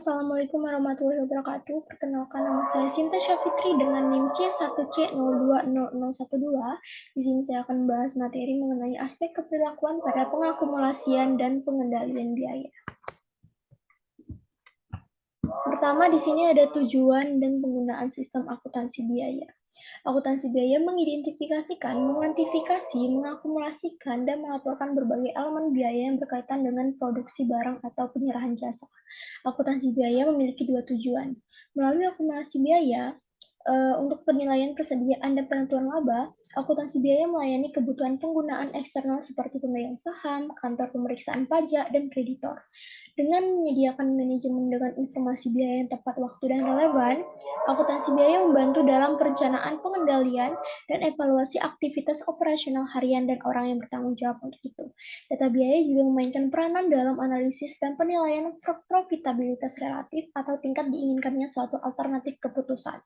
Assalamualaikum warahmatullahi wabarakatuh. Perkenalkan, nama saya Sinta Syafitri dengan NIM C1C020012. Di sini saya akan membahas materi mengenai aspek keperilakuan pada pengakumulasian dan pengendalian biaya. Pertama, di sini ada tujuan dan penggunaan sistem akuntansi biaya. Akuntansi biaya mengidentifikasikan, menguantifikasi, mengakumulasikan, dan melaporkan berbagai elemen biaya yang berkaitan dengan produksi barang atau penyerahan jasa. Akuntansi biaya memiliki dua tujuan. Melalui akumulasi biaya, untuk penilaian persediaan dan penentuan laba, akuntansi biaya melayani kebutuhan penggunaan eksternal seperti pemegang saham, kantor pemeriksaan pajak, dan kreditor. Dengan menyediakan manajemen dengan informasi biaya yang tepat waktu dan relevan, akuntansi biaya membantu dalam perencanaan, pengendalian, dan evaluasi aktivitas operasional harian dan orang yang bertanggung jawab untuk itu. Data biaya juga memainkan peranan dalam analisis dan penilaian profitabilitas relatif atau tingkat diinginkannya suatu alternatif keputusan.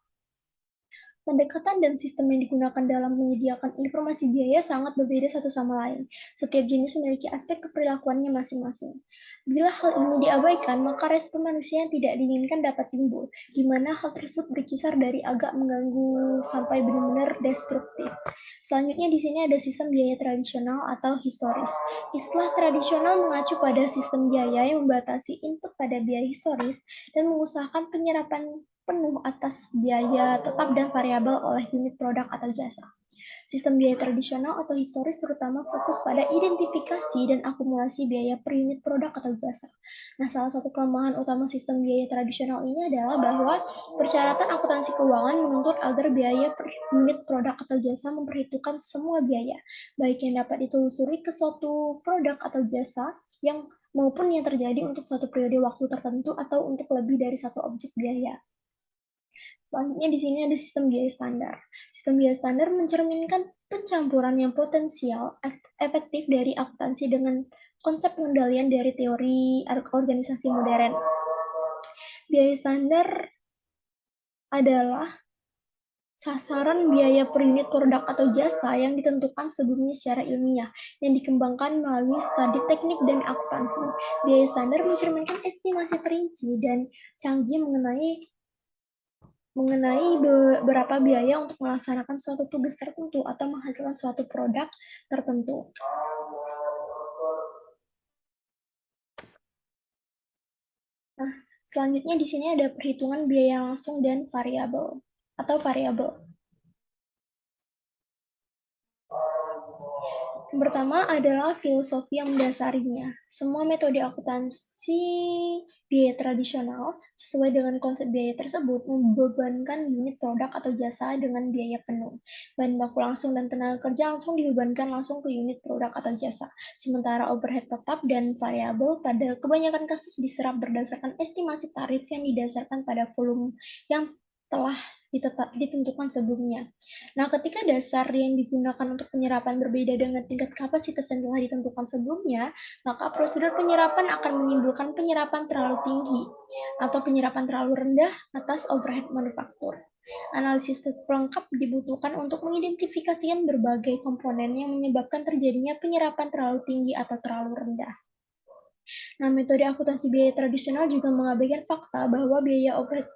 Pendekatan dan sistem yang digunakan dalam menyediakan informasi biaya sangat berbeda satu sama lain. Setiap jenis memiliki aspek keperilakuannya masing-masing. Bila hal ini diabaikan, maka respon manusia yang tidak diinginkan dapat timbul, di mana hal tersebut berkisar dari agak mengganggu sampai benar-benar destruktif. Selanjutnya di sini ada sistem biaya tradisional atau historis. Istilah tradisional mengacu pada sistem biaya yang membatasi input pada biaya historis dan mengusahakan penyerapan penuh atas biaya tetap dan variabel oleh unit produk atau jasa. Sistem biaya tradisional atau historis terutama fokus pada identifikasi dan akumulasi biaya per unit produk atau jasa. Nah, salah satu kelemahan utama sistem biaya tradisional ini adalah bahwa persyaratan akuntansi keuangan menuntut agar biaya per unit produk atau jasa memperhitungkan semua biaya, baik yang dapat ditelusuri ke suatu produk atau jasa yang maupun yang terjadi untuk satu periode waktu tertentu atau untuk lebih dari satu objek biaya. Selanjutnya di sini ada sistem biaya standar. Sistem biaya standar mencerminkan pencampuran yang potensial efektif dari akuntansi dengan konsep pengendalian dari teori organisasi modern. Biaya standar adalah sasaran biaya per unit produk atau jasa yang ditentukan sebelumnya secara ilmiah, yang dikembangkan melalui studi teknik dan akuntansi. Biaya standar mencerminkan estimasi perinci dan canggih mengenai berapa biaya untuk melaksanakan suatu tugas tertentu atau menghasilkan suatu produk tertentu. Nah, selanjutnya di sini ada perhitungan biaya langsung dan variabel atau variabel. Yang pertama adalah filosofi yang mendasarinya. Semua metode akuntansi biaya tradisional sesuai dengan konsep biaya tersebut membebankan unit produk atau jasa dengan biaya penuh. Bahan baku langsung dan tenaga kerja langsung dibebankan langsung ke unit produk atau jasa. Sementara overhead tetap dan variabel pada kebanyakan kasus diserap berdasarkan estimasi tarif yang didasarkan pada volume yang telah ditentukan sebelumnya. Nah, ketika dasar yang digunakan untuk penyerapan berbeda dengan tingkat kapasitas yang telah ditentukan sebelumnya, maka prosedur penyerapan akan menimbulkan penyerapan terlalu tinggi atau penyerapan terlalu rendah atas overhead manufaktur. Analisis pelengkap dibutuhkan untuk mengidentifikasikan berbagai komponen yang menyebabkan terjadinya penyerapan terlalu tinggi atau terlalu rendah. Nah, metode akuntansi biaya tradisional juga mengabaikan fakta bahwa biaya overhead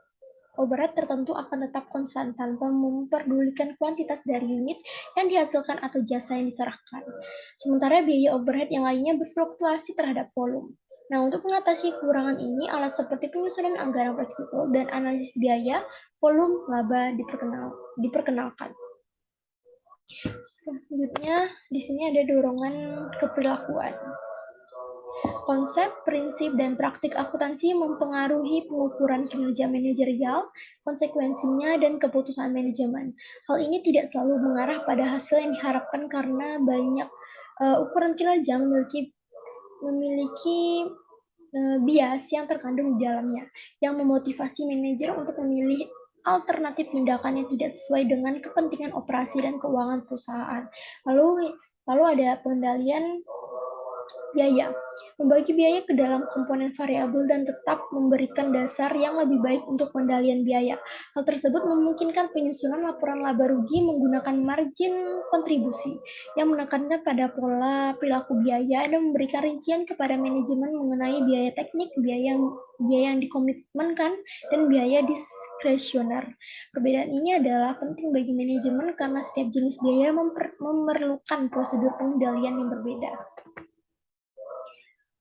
tertentu akan tetap konstan tanpa memperdulikan kuantitas dari unit yang dihasilkan atau jasa yang diserahkan. Sementara biaya overhead yang lainnya berfluktuasi terhadap volume. Nah, untuk mengatasi kekurangan ini, alat seperti penyusunan anggaran fleksibel dan analisis biaya, volume, laba diperkenalkan. Selanjutnya, di sini ada dorongan keperilakuan. Konsep, prinsip, dan praktik akuntansi mempengaruhi pengukuran kinerja manajerial, konsekuensinya, dan keputusan manajemen. Hal ini tidak selalu mengarah pada hasil yang diharapkan karena banyak ukuran kinerja memiliki bias yang terkandung di dalamnya, yang memotivasi manajer untuk memilih alternatif tindakan yang tidak sesuai dengan kepentingan operasi dan keuangan perusahaan. Lalu ada pengendalian Biaya. Membagi biaya ke dalam komponen variabel dan tetap memberikan dasar yang lebih baik untuk pengendalian biaya. Hal tersebut memungkinkan penyusunan laporan laba rugi menggunakan margin kontribusi yang menekankan pada pola perilaku biaya dan memberikan rincian kepada manajemen mengenai biaya teknik, biaya yang dikomitmenkan, dan biaya diskresioner. Perbedaan ini adalah penting bagi manajemen karena setiap jenis biaya memerlukan prosedur pengendalian yang berbeda.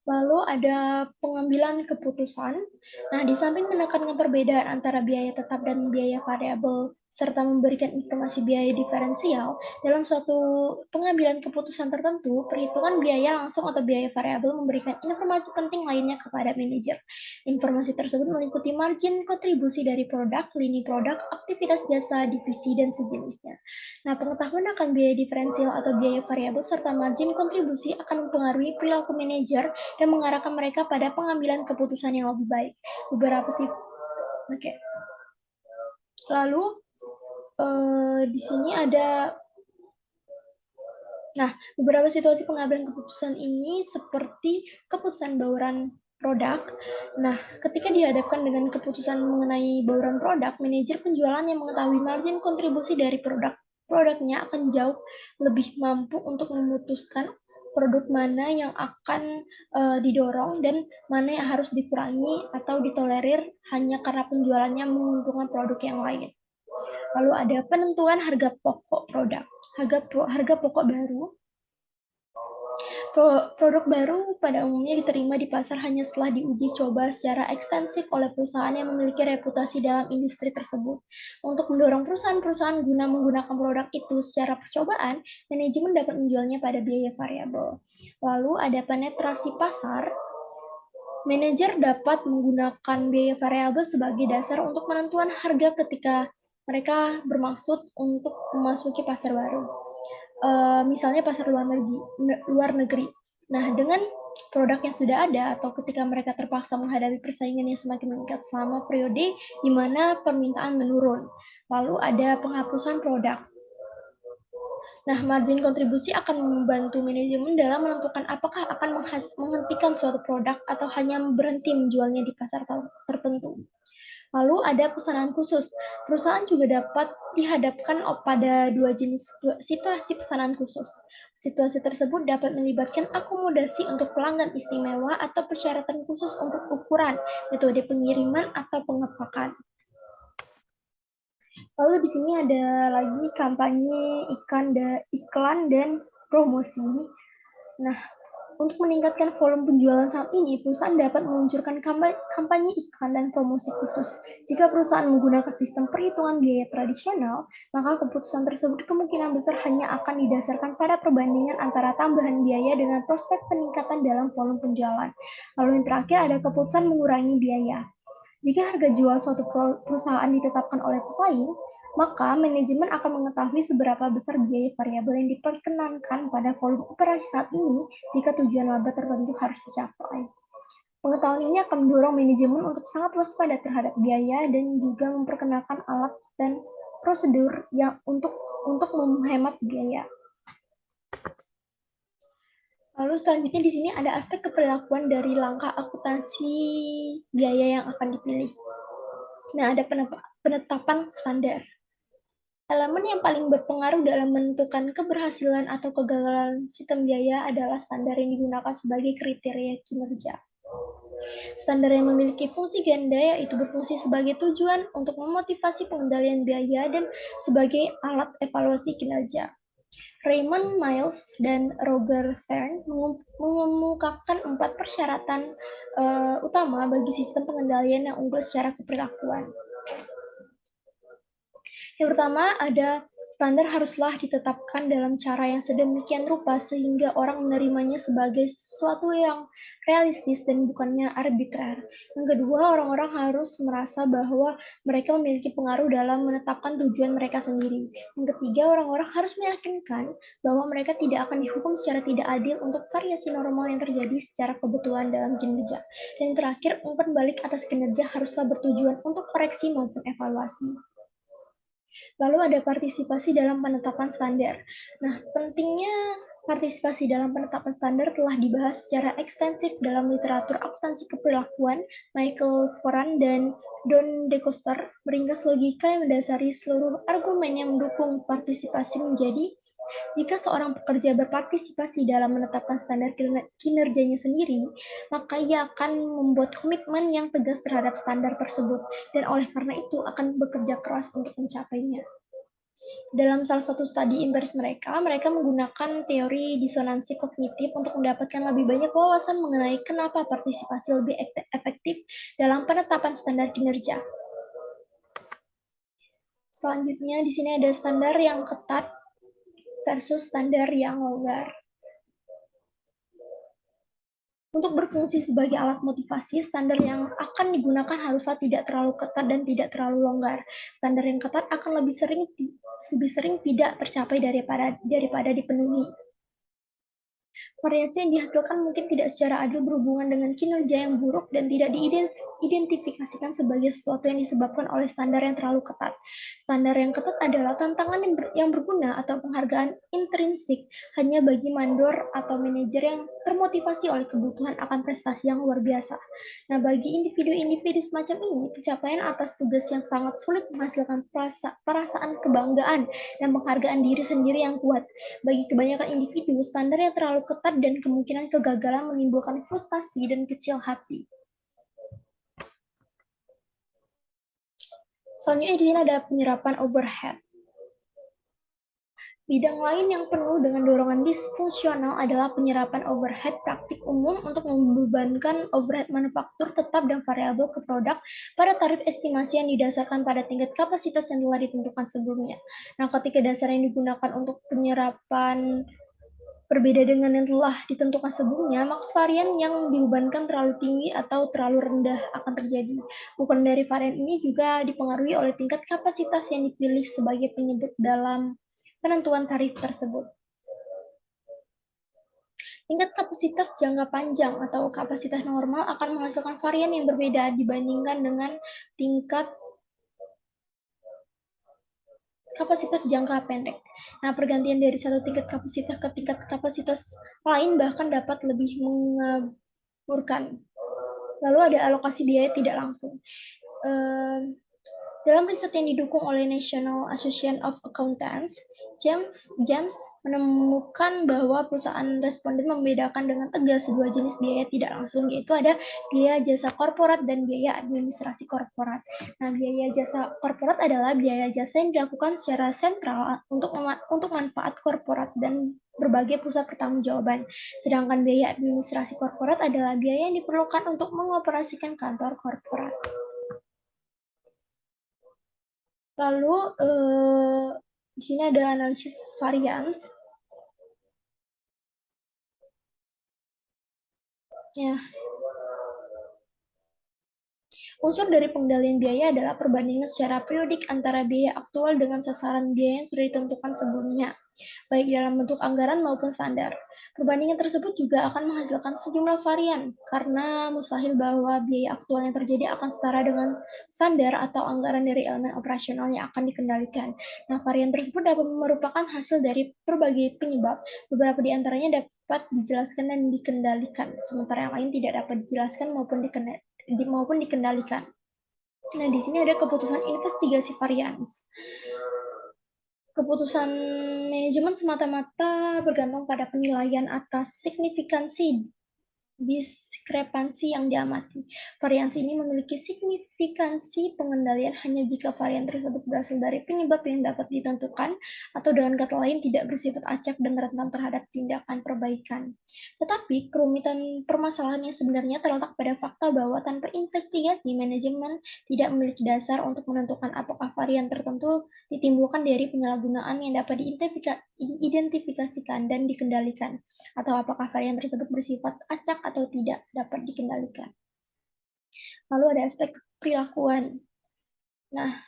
Lalu ada pengambilan keputusan. Nah, di samping menekankan perbedaan antara biaya tetap dan biaya variabel, serta memberikan informasi biaya diferensial, dalam suatu pengambilan keputusan tertentu, perhitungan biaya langsung atau biaya variabel memberikan informasi penting lainnya kepada manajer. Informasi tersebut meliputi margin kontribusi dari produk, lini produk, aktivitas jasa, divisi, dan sejenisnya. Nah, pengetahuan akan biaya diferensial atau biaya variabel serta margin kontribusi akan mempengaruhi perilaku manajer dan mengarahkan mereka pada pengambilan keputusan yang lebih baik. Lalu di sini ada beberapa situasi pengambilan keputusan ini seperti keputusan bauran produk. Nah, ketika dihadapkan dengan keputusan mengenai bauran produk, manajer penjualan yang mengetahui margin kontribusi dari produknya akan jauh lebih mampu untuk memutuskan produk mana yang akan didorong dan mana yang harus dikurangi atau ditolerir hanya karena penjualannya menguntungkan produk yang lain. Lalu ada penentuan harga pokok produk. Harga pokok baru. Produk baru pada umumnya diterima di pasar hanya setelah diuji coba secara ekstensif oleh perusahaan yang memiliki reputasi dalam industri tersebut. Untuk mendorong perusahaan-perusahaan guna menggunakan produk itu secara percobaan, manajemen dapat menjualnya pada biaya variabel. Lalu ada penetrasi pasar. Manajer dapat menggunakan biaya variabel sebagai dasar untuk penentuan harga ketika mereka bermaksud untuk memasuki pasar baru. Misalnya pasar luar negeri. Nah, dengan produk yang sudah ada atau ketika mereka terpaksa menghadapi persaingan yang semakin meningkat selama periode di mana permintaan menurun. Lalu ada penghapusan produk. Nah, margin kontribusi akan membantu manajemen dalam menentukan apakah akan menghentikan suatu produk atau hanya berhenti menjualnya di pasar tertentu. Lalu ada pesanan khusus. Perusahaan juga dapat dihadapkan pada dua jenis situasi pesanan khusus. Situasi tersebut dapat melibatkan akomodasi untuk pelanggan istimewa atau persyaratan khusus untuk ukuran, metode pengiriman, atau pengepakan. Lalu di sini ada lagi kampanye iklan dan promosi. Nah, untuk meningkatkan volume penjualan saat ini, perusahaan dapat meluncurkan kampanye iklan dan promosi khusus. Jika perusahaan menggunakan sistem perhitungan biaya tradisional, maka keputusan tersebut kemungkinan besar hanya akan didasarkan pada perbandingan antara tambahan biaya dengan prospek peningkatan dalam volume penjualan. Lalu yang terakhir ada keputusan mengurangi biaya. Jika harga jual suatu perusahaan ditetapkan oleh pesaing, maka manajemen akan mengetahui seberapa besar biaya variabel yang diperkenankan pada volume operasi saat ini jika tujuan laba tertentu harus dicapai. Pengetahuan ini akan mendorong manajemen untuk sangat waspada terhadap biaya dan juga memperkenalkan alat dan prosedur yang untuk menghemat biaya. Lalu selanjutnya di sini ada aspek keperilakuan dari langkah akuntansi biaya yang akan dipilih. Nah, ada penetapan standar. Elemen yang paling berpengaruh dalam menentukan keberhasilan atau kegagalan sistem biaya adalah standar yang digunakan sebagai kriteria kinerja. Standar yang memiliki fungsi ganda yaitu berfungsi sebagai tujuan untuk memotivasi pengendalian biaya dan sebagai alat evaluasi kinerja. Raymond Miles dan Roger Fern mengemukakan 4 persyaratan utama bagi sistem pengendalian yang unggul secara keperilakuan. Yang pertama ada standar haruslah ditetapkan dalam cara yang sedemikian rupa sehingga orang menerimanya sebagai sesuatu yang realistis dan bukannya arbitrer. Yang kedua, orang-orang harus merasa bahwa mereka memiliki pengaruh dalam menetapkan tujuan mereka sendiri. Yang ketiga, orang-orang harus meyakinkan bahwa mereka tidak akan dihukum secara tidak adil untuk variasi normal yang terjadi secara kebetulan dalam kinerja. Dan yang terakhir, umpan balik atas kinerja haruslah bertujuan untuk koreksi maupun evaluasi. Lalu ada partisipasi dalam penetapan standar. Nah, pentingnya Partisipasi dalam penetapan standar telah dibahas secara ekstensif dalam literatur akuntansi keperilakuan Michael Foran dan Don DeCoster. Meringkas logika yang mendasari seluruh argumen yang mendukung partisipasi menjadi jika seorang pekerja berpartisipasi dalam menetapkan standar kinerjanya sendiri, maka ia akan membuat komitmen yang tegas terhadap standar tersebut, dan oleh karena itu akan bekerja keras untuk mencapainya. Dalam salah satu studi empiris mereka menggunakan teori disonansi kognitif untuk mendapatkan lebih banyak wawasan mengenai kenapa partisipasi lebih efektif dalam penetapan standar kinerja. Selanjutnya, di sini ada standar yang ketat versus standar yang longgar. Untuk berfungsi sebagai alat motivasi, standar yang akan digunakan haruslah tidak terlalu ketat dan tidak terlalu longgar. Standar yang ketat akan lebih sering tidak tercapai daripada dipenuhi. Variasi yang dihasilkan mungkin tidak secara adil berhubungan dengan kinerja yang buruk dan tidak diidentifikasikan sebagai sesuatu yang disebabkan oleh standar yang terlalu ketat. Standar yang ketat adalah tantangan yang berguna atau penghargaan intrinsik hanya bagi mandor atau manajer yang termotivasi oleh kebutuhan akan prestasi yang luar biasa. Nah, bagi individu-individu semacam ini, pencapaian atas tugas yang sangat sulit menghasilkan perasaan kebanggaan dan penghargaan diri sendiri yang kuat. Bagi kebanyakan individu, standar yang terlalu ketat dan kemungkinan kegagalan menimbulkan frustasi dan kecil hati. Selanjutnya di sini ada penyerapan overhead. Bidang lain yang penuh dengan dorongan disfungsional adalah penyerapan overhead. Praktik umum untuk membebankan overhead manufaktur tetap dan variabel ke produk pada tarif estimasi yang didasarkan pada tingkat kapasitas yang telah ditentukan sebelumnya. Nah, ketika dasar yang digunakan untuk penyerapan berbeda dengan yang telah ditentukan sebelumnya, maka varian yang dibebankan terlalu tinggi atau terlalu rendah akan terjadi. Ukuran dari varian ini juga dipengaruhi oleh tingkat kapasitas yang dipilih sebagai penyebut dalam penentuan tarif tersebut. Tingkat kapasitas jangka panjang atau kapasitas normal akan menghasilkan varian yang berbeda dibandingkan dengan tingkat kapasitas jangka pendek. Nah, pergantian dari satu tingkat kapasitas ke tingkat kapasitas lain bahkan dapat lebih mengaburkan. Lalu ada alokasi biaya tidak langsung. Dalam riset yang didukung oleh National Association of Accountants, James menemukan bahwa perusahaan responden membedakan dengan tegas dua jenis biaya tidak langsung, yaitu ada biaya jasa korporat dan biaya administrasi korporat. Nah, biaya jasa korporat adalah biaya jasa yang dilakukan secara sentral untuk manfaat korporat dan berbagai pusat pertanggungjawaban. Sedangkan biaya administrasi korporat adalah biaya yang diperlukan untuk mengoperasikan kantor korporat. Lalu di sini ada analisis varians. Ya. Unsur dari pengendalian biaya adalah perbandingan secara periodik antara biaya aktual dengan sasaran biaya yang sudah ditentukan sebelumnya, baik dalam bentuk anggaran maupun standar. Perbandingan tersebut juga akan menghasilkan sejumlah varian, karena mustahil bahwa biaya aktual yang terjadi akan setara dengan standar atau anggaran dari elemen operasional yang akan dikendalikan. Nah, varian tersebut dapat merupakan hasil dari berbagai penyebab. Beberapa di antaranya dapat dijelaskan dan dikendalikan, sementara yang lain tidak dapat dijelaskan maupun dikendalikan. Nah, di sini ada keputusan investigasi varians. Keputusan manajemen semata-mata bergantung pada penilaian atas signifikansi diskrepansi yang diamati. Variansi ini memiliki signifikansi pengendalian hanya jika varian tersebut berasal dari penyebab yang dapat ditentukan atau dengan kata lain tidak bersifat acak dan rentan terhadap tindakan perbaikan. Tetapi kerumitan permasalahan yang sebenarnya terletak pada fakta bahwa tanpa investigasi, manajemen tidak memiliki dasar untuk menentukan apakah varian tertentu ditimbulkan dari penyalahgunaan yang dapat diidentifikasikan dan dikendalikan, atau apakah varian tersebut bersifat acak atau tidak dapat dikendalikan. Lalu ada aspek perilakuan. Nah,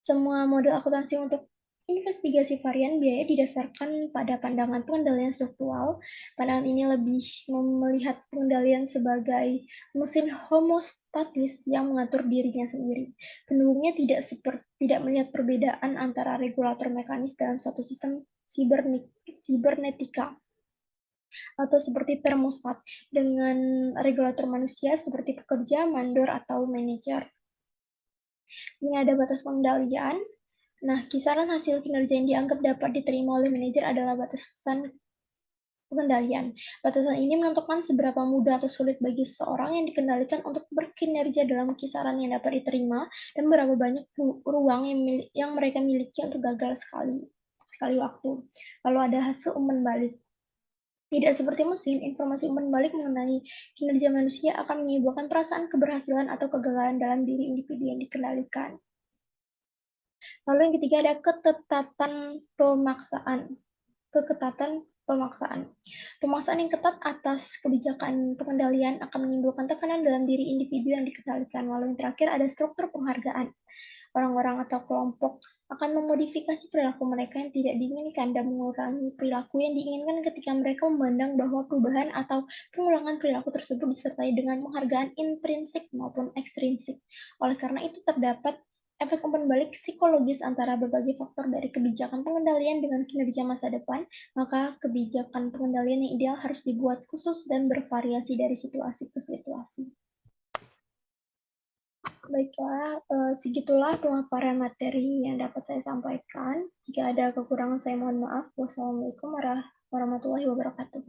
semua model akuntansi untuk investigasi varian biaya didasarkan pada pandangan pengendalian struktural. Pandangan ini lebih melihat pengendalian sebagai mesin homostatis yang mengatur dirinya sendiri. Pendukungnya tidak melihat perbedaan antara regulator mekanis dalam suatu sistem sibernetika. atau seperti termostat dengan regulator manusia seperti pekerja, mandor, atau manajer. Ini ada batas pengendalian. Nah, kisaran hasil kinerja yang dianggap dapat diterima oleh manajer adalah batasan pengendalian. Batasan ini menentukan seberapa mudah atau sulit bagi seseorang yang dikendalikan untuk berkinerja dalam kisaran yang dapat diterima dan berapa banyak ruang yang mereka miliki untuk gagal sekali waktu. Lalu ada hasil umpan balik. Tidak seperti mesin, informasi umpan balik mengenai kinerja manusia akan menimbulkan perasaan keberhasilan atau kegagalan dalam diri individu yang dikendalikan. Lalu yang ketiga ada ketetapan pemaksaan. Keketatan pemaksaan. Pemaksaan yang ketat atas kebijakan pengendalian akan menimbulkan tekanan dalam diri individu yang dikendalikan. Lalu yang terakhir ada struktur penghargaan. Orang-orang atau kelompok akan memodifikasi perilaku mereka yang tidak diinginkan dan mengurangi perilaku yang diinginkan ketika mereka memandang bahwa perubahan atau pengulangan perilaku tersebut disertai dengan penghargaan intrinsik maupun ekstrinsik. Oleh karena itu terdapat efek umpan balik psikologis antara berbagai faktor dari kebijakan pengendalian dengan kinerja masa depan, maka kebijakan pengendalian yang ideal harus dibuat khusus dan bervariasi dari situasi ke situasi. Baiklah, segitulah pemaparan materi yang dapat saya sampaikan. Jika ada kekurangan, saya mohon maaf. Wassalamualaikum warahmatullahi wabarakatuh.